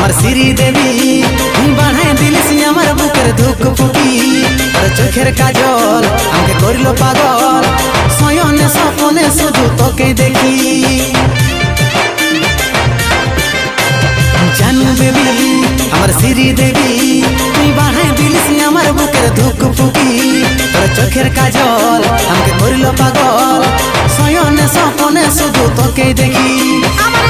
আমার শ্রীদেবী তুই বানাই দিলিস আমার বুকের ধুক ফুকি আর চোখের কাজল আমাকে করিল পাগল শয়নে স্বপনে শুধু তোকে দেখি জানু বেবি আমার শ্রীদেবী তুই বানাই দিলিস আমার বুকের ধুক ফুকি তোর চোখের কাজল আমাকে করিল পাগল শয়নে স্বপনে শুধু তোকে দেখি আমার